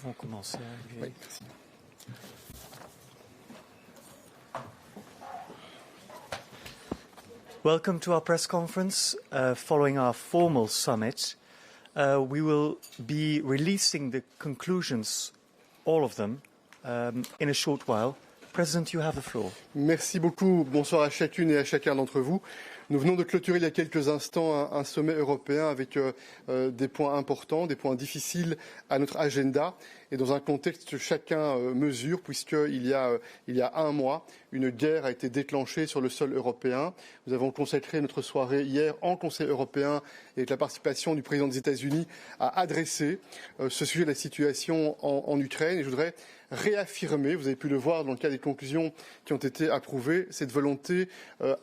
vont commencer à arriver. Oui, merci. Welcome to our press conference following our formal summit. We will be releasing the conclusions, all of them, in a short while. President, you have the floor. Merci beaucoup. Bonsoir à chacune et à chacun d'entre vous. Nous venons de clôturer il y a quelques instants un sommet européen avec des points importants, des points difficiles à notre agenda. Et dans un contexte que chacun mesure, puisqu'il y a un mois, une guerre a été déclenchée sur le sol européen. Nous avons consacré notre soirée hier en Conseil européen avec la participation du président des États-Unis à adresser ce sujet de la situation en Ukraine. Et je voudrais réaffirmer, vous avez pu le voir dans le cas des conclusions qui ont été approuvées, cette volonté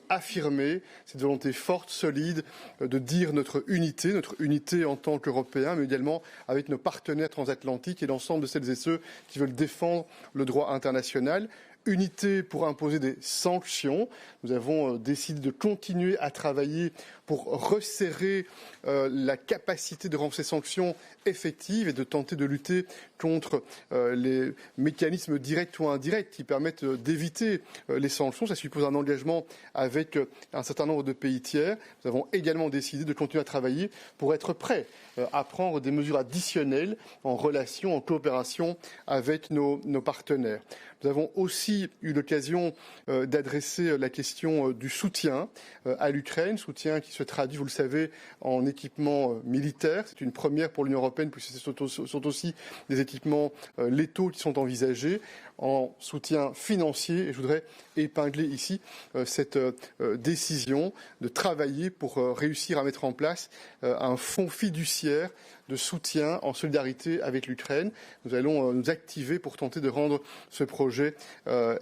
affirmée, cette volonté forte, solide, de dire notre unité en tant qu'Européens, mais également avec nos partenaires transatlantiques et l'ensemble de celles et ceux qui veulent défendre le droit international. Unité pour imposer des sanctions. Nous avons décidé de continuer à travailler pour resserrer la capacité de rendre ces sanctions effectives et de tenter de lutter contre les mécanismes directs ou indirects qui permettent d'éviter les sanctions. Ça suppose un engagement avec un certain nombre de pays tiers. Nous avons également décidé de continuer à travailler pour être prêts à prendre des mesures additionnelles en relation, en coopération avec nos partenaires. Nous avons aussi eu l'occasion d'adresser la question du soutien à l'Ukraine, soutien qui se traduit, vous le savez, en équipements militaires. C'est une première pour l'Union européenne puisque ce sont aussi des équipements létaux qui sont envisagés, en soutien financier. Et je voudrais épingler ici cette décision de travailler pour réussir à mettre en place un fonds fiduciaire de soutien en solidarité avec l'Ukraine. Nous allons nous activer pour tenter de rendre ce projet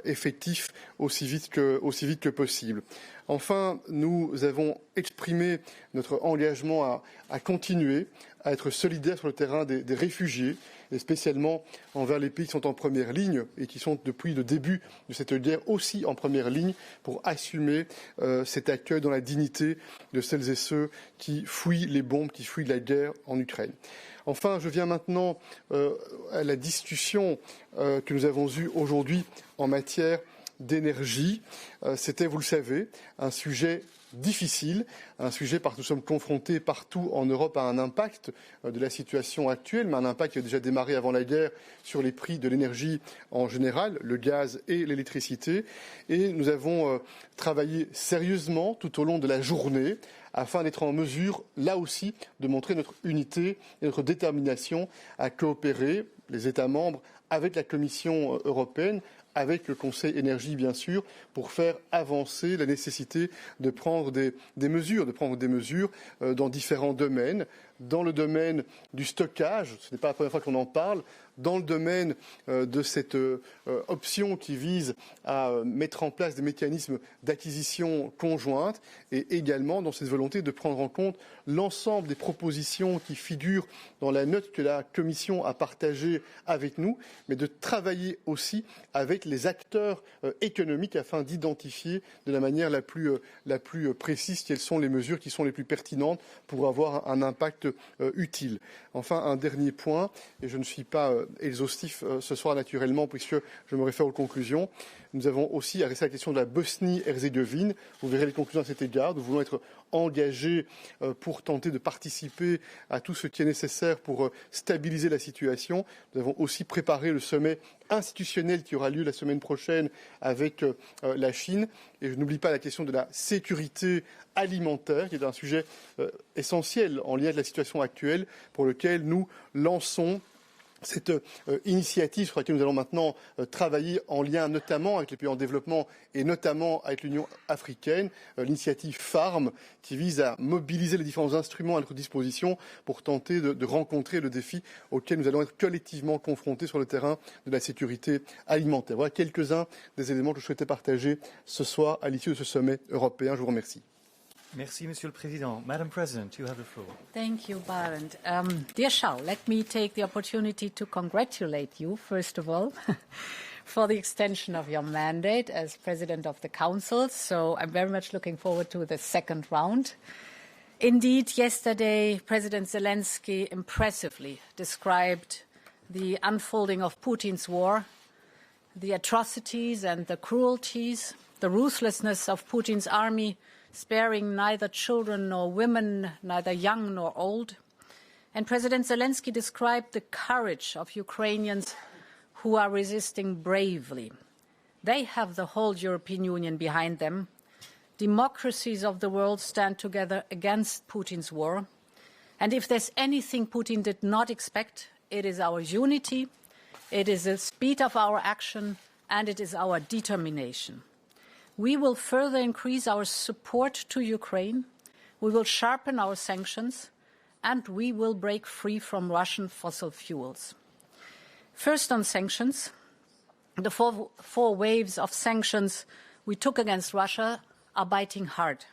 effectif aussi vite que possible. Enfin, nous avons exprimé notre engagement à continuer à être solidaires sur le terrain des réfugiés, et spécialement envers les pays qui sont en première ligne et qui sont depuis le début de cette guerre aussi en première ligne pour assumer cet accueil dans la dignité de celles et ceux qui fuient les bombes, qui fuient la guerre en Ukraine. Enfin, je viens maintenant à la discussion que nous avons eue aujourd'hui en matière d'énergie. C'était, vous le savez, un sujet difficile, un sujet parce que nous sommes confrontés partout en Europe à un impact de la situation actuelle, mais un impact qui a déjà démarré avant la guerre sur les prix de l'énergie en général, le gaz et l'électricité. Et nous avons travaillé sérieusement tout au long de la journée afin d'être en mesure, là aussi, de montrer notre unité et notre détermination à coopérer, les États membres, avec la Commission européenne, avec le Conseil énergie bien sûr, pour faire avancer la nécessité de prendre des mesures dans différents domaines. Dans le domaine du stockage, ce n'est pas la première fois qu'on en parle, dans le domaine de cette option qui vise à mettre en place des mécanismes d'acquisition conjointe et également dans cette volonté de prendre en compte l'ensemble des propositions qui figurent dans la note que la Commission a partagée avec nous, mais de travailler aussi avec les acteurs économiques afin d'identifier de la manière la plus précise quelles sont les mesures qui sont les plus pertinentes pour avoir un impact utile. Enfin, un dernier point, et je ne suis pas exhaustif ce soir naturellement puisque je me réfère aux conclusions. Nous avons aussi adressé la question de la Bosnie-Herzégovine. Vous verrez les conclusions à cet égard. Nous voulons être engagés pour tenter de participer à tout ce qui est nécessaire pour stabiliser la situation. Nous avons aussi préparé le sommet institutionnel qui aura lieu la semaine prochaine avec la Chine. Et je n'oublie pas la question de la sécurité alimentaire, qui est un sujet essentiel en lien avec la situation actuelle, pour lequel nous lançons cette initiative sur laquelle nous allons maintenant travailler en lien notamment avec les pays en développement et notamment avec l'Union africaine, l'initiative Farm qui vise à mobiliser les différents instruments à notre disposition pour tenter de rencontrer le défi auquel nous allons être collectivement confrontés sur le terrain de la sécurité alimentaire. Voilà quelques-uns des éléments que je souhaitais partager ce soir à l'issue de ce sommet européen. Je vous remercie. Merci, Monsieur le Président. Madam President, you have the floor. Thank you, Barend. Dear Charles, let me take the opportunity to congratulate you, first of all, for the extension of your mandate as President of the Council. So I'm very much looking forward to the second round. Indeed, yesterday, President Zelensky impressively described the unfolding of Putin's war, the atrocities and the cruelties, the ruthlessness of Putin's army, sparing neither children nor women, neither young nor old. And President Zelensky described the courage of Ukrainians who are resisting bravely. They have the whole European Union behind them. Democracies of the world stand together against Putin's war. And if there's anything Putin did not expect, it is our unity, it is the speed of our action, and it is our determination. We will further increase our support to Ukraine, we will sharpen our sanctions, and we will break free from Russian fossil fuels. First on sanctions, the four waves of sanctions we took against Russia are biting hard.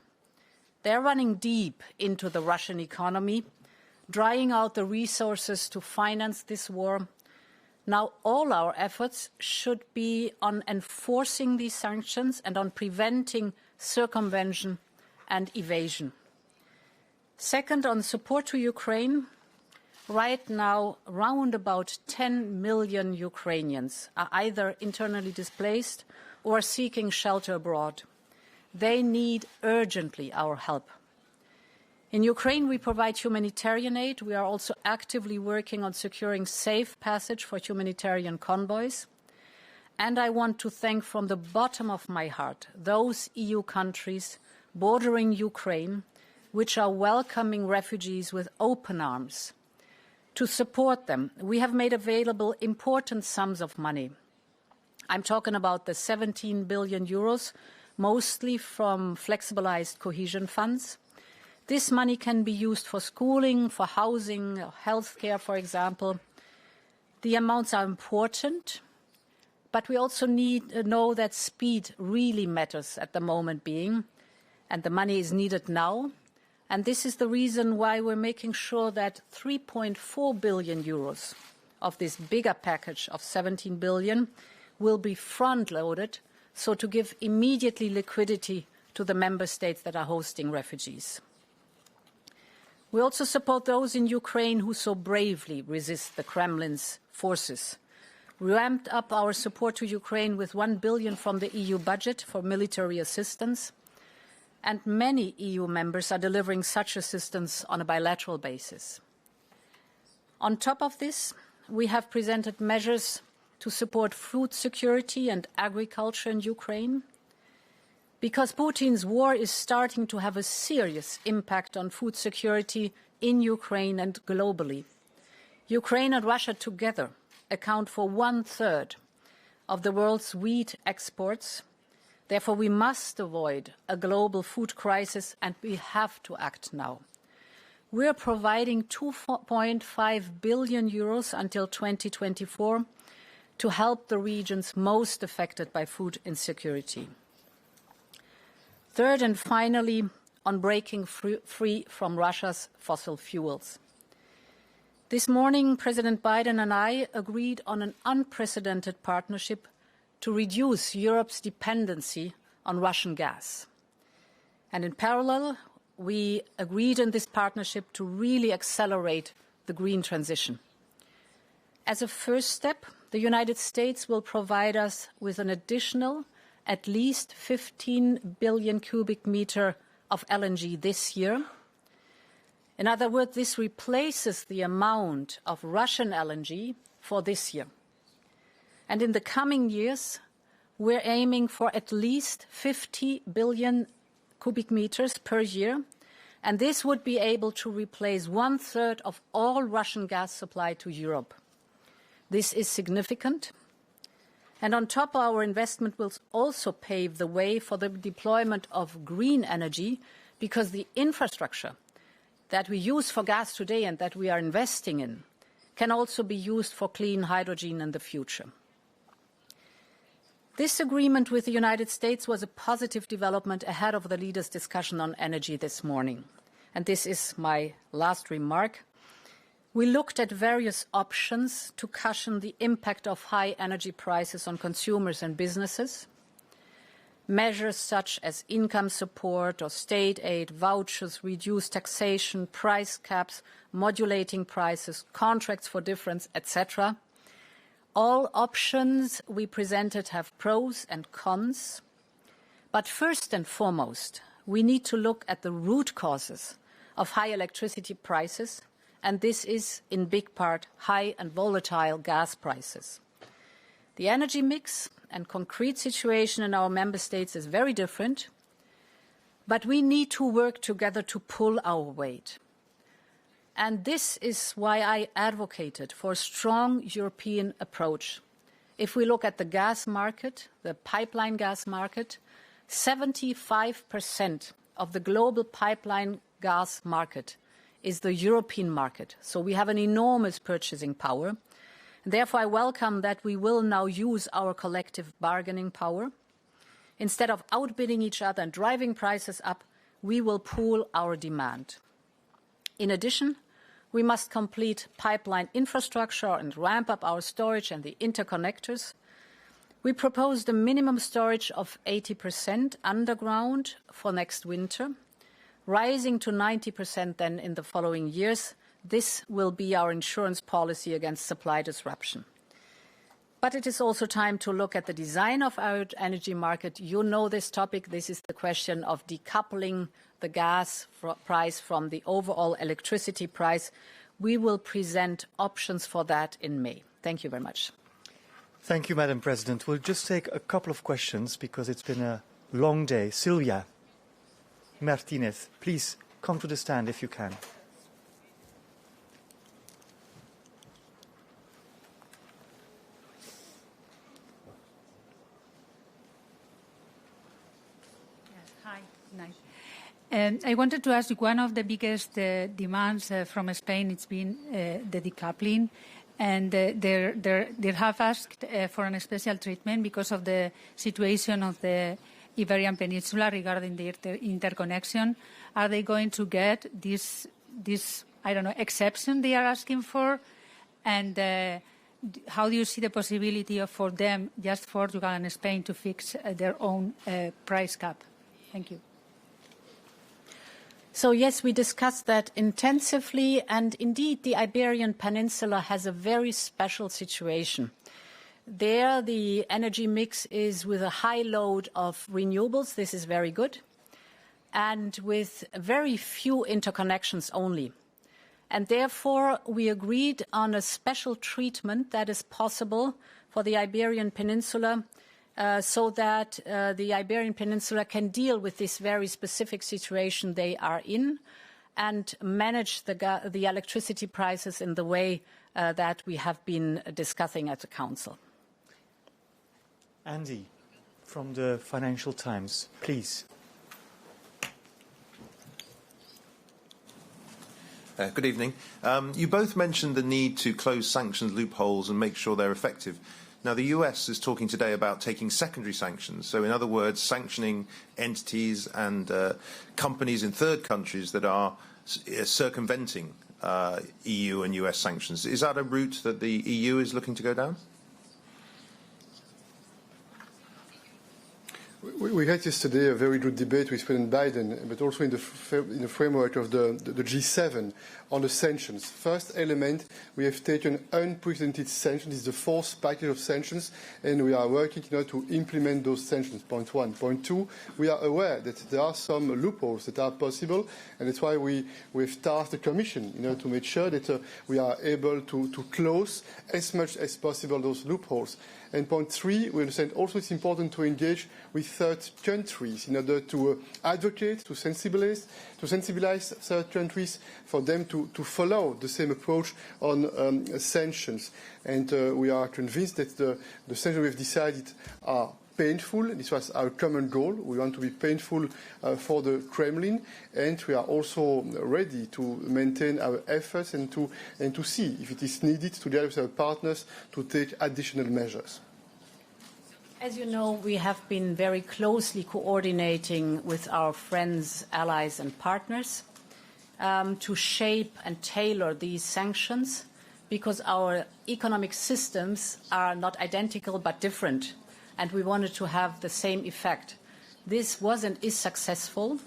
They're running deep into the Russian economy, drying out the resources to finance this war. Now all our efforts should be on enforcing these sanctions and on preventing circumvention and evasion. Second, on support to Ukraine, right now round about 10 million Ukrainians are either internally displaced or seeking shelter abroad. They need urgently our help. In Ukraine, we provide humanitarian aid. We are also actively working on securing safe passage for humanitarian convoys. And I want to thank from the bottom of my heart those EU countries bordering Ukraine which are welcoming refugees with open arms. To support them, we have made available important sums of money. I'm talking about the 17 billion euros, mostly from flexibilized cohesion funds. This money can be used for schooling, for housing, healthcare, for example. The amounts are important, but we also need to know that speed really matters at the moment being, and the money is needed now. And this is the reason why we're making sure that 3.4 billion euros of this bigger package of 17 billion will be front-loaded, so to give immediately liquidity to the member states that are hosting refugees. We also support those in Ukraine who so bravely resist the Kremlin's forces. We ramped up our support to Ukraine with 1 billion from the EU budget for military assistance, and many EU members are delivering such assistance on a bilateral basis. On top of this, we have presented measures to support food security and agriculture in Ukraine. Because Putin's war is starting to have a serious impact on food security in Ukraine and globally. Ukraine and Russia together account for 1/3 of the world's wheat exports. Therefore, we must avoid a global food crisis, and we have to act now. We are providing 2.5 billion euros until 2024 to help the regions most affected by food insecurity. Third and finally, on breaking free from Russia's fossil fuels. This morning, President Biden and I agreed on an unprecedented partnership to reduce Europe's dependency on Russian gas. And in parallel, we agreed in this partnership to really accelerate the green transition. As a first step, the United States will provide us with an additional at least 15 billion cubic meter of LNG this year. In other words, this replaces the amount of Russian LNG for this year. And in the coming years, we're aiming for at least 50 billion cubic meters per year, and this would be able to replace 1/3 of all Russian gas supply to Europe. This is significant. And on top, our investment will also pave the way for the deployment of green energy, because the infrastructure that we use for gas today and that we are investing in can also be used for clean hydrogen in the future. This agreement with the United States was a positive development ahead of the leaders' discussion on energy this morning. And this is my last remark. We looked at various options to cushion the impact of high energy prices on consumers and businesses. Measures such as income support or state aid, vouchers, reduced taxation, price caps, modulating prices, contracts for difference, etc. All options we presented have pros and cons, but first and foremost, we need to look at the root causes of high electricity prices, and this is in big part high and volatile gas prices. The energy mix and concrete situation in our member states is very different, but we need to work together to pull our weight. And this is why I advocated for a strong European approach. If we look at the gas market, the pipeline gas market, 75% of the global pipeline gas market is the European market. So we have an enormous purchasing power. Therefore, I welcome that we will now use our collective bargaining power. Instead of outbidding each other and driving prices up, we will pool our demand. In addition, we must complete pipeline infrastructure and ramp up our storage and the interconnectors. We proposed a minimum storage of 80% underground for next winter, rising to 90% then in the following years. This will be our insurance policy against supply disruption. But it is also time to look at the design of our energy market. You know this topic. This is the question of decoupling the gas price from the overall electricity price. We will present options for that in May. Thank you very much. Thank you, Madam President. We'll just take a couple of questions because it's been a long day. Silvia Martinez, please come to the stand if you can. I wanted to ask you, one of the biggest demands from Spain has been the decoupling, and they have asked for a special treatment because of the situation of the Iberian Peninsula regarding the interconnection. Are they going to get this I don't know, exception they are asking for? And how do you see the possibility for them, just Portugal and Spain, to fix their own price cap? Thank you. So yes, we discussed that intensively, and indeed the Iberian Peninsula has a very special situation. There the energy mix is with a high load of renewables. This is very good, and with very few interconnections only. And therefore we agreed on a special treatment that is possible for the Iberian Peninsula, so that the Iberian Peninsula can deal with this very specific situation they are in and manage the electricity prices in the way that we have been discussing at the Council. Andy, from the Financial Times, please. Good evening. You both mentioned the need to close sanctions loopholes and make sure they're effective. Now, the US is talking today about taking secondary sanctions. So, in other words, sanctioning entities and companies in third countries that are circumventing EU and US sanctions. Is that a route that the EU is looking to go down? We had yesterday a very good debate with President Biden, but also in the framework of the G7 on the sanctions. First element, we have taken unprecedented sanctions. This is the fourth package of sanctions, and we are working to implement those sanctions, point one. Point two, we are aware that there are some loopholes that are possible, and that's why we've tasked the Commission to make sure that we are able to close as much as possible those loopholes. And point three, we understand also it's important to engage with third countries in order to advocate, to sensibilize third countries for them to follow the same approach on sanctions. And we are convinced that the sanctions we've decided are painful. This was our common goal. We want to be painful for the Kremlin, and we are also ready to maintain our efforts and to see if it is needed together with our partners to take additional measures. As you know, we have been very closely coordinating with our friends, allies and partners to shape and tailor these sanctions, because our economic systems are not identical but different, and we wanted to have the same effect. This was and is successful.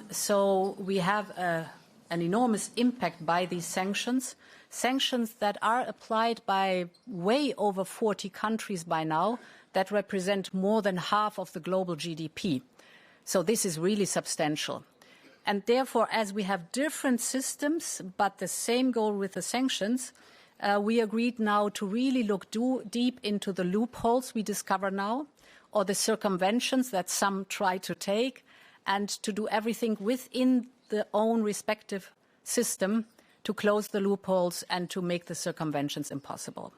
So we have a an enormous impact by these sanctions, sanctions that are applied by way over 40 countries by now that represent more than half of the global GDP. So this is really substantial. And therefore, as we have different systems, but the same goal with the sanctions, we agreed now to really look deep into the loopholes we discover now, or the circumventions that some try to take, and to do everything within their own respective system to close the loopholes and to make the circumventions impossible.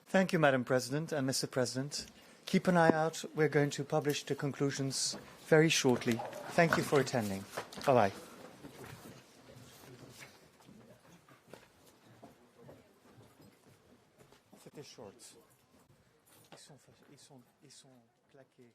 Thank you, Madam President and Mr. President. Keep an eye out. We're going to publish the conclusions very shortly. Thank you for attending. Bye-bye. C'était short. Ils sont claqués.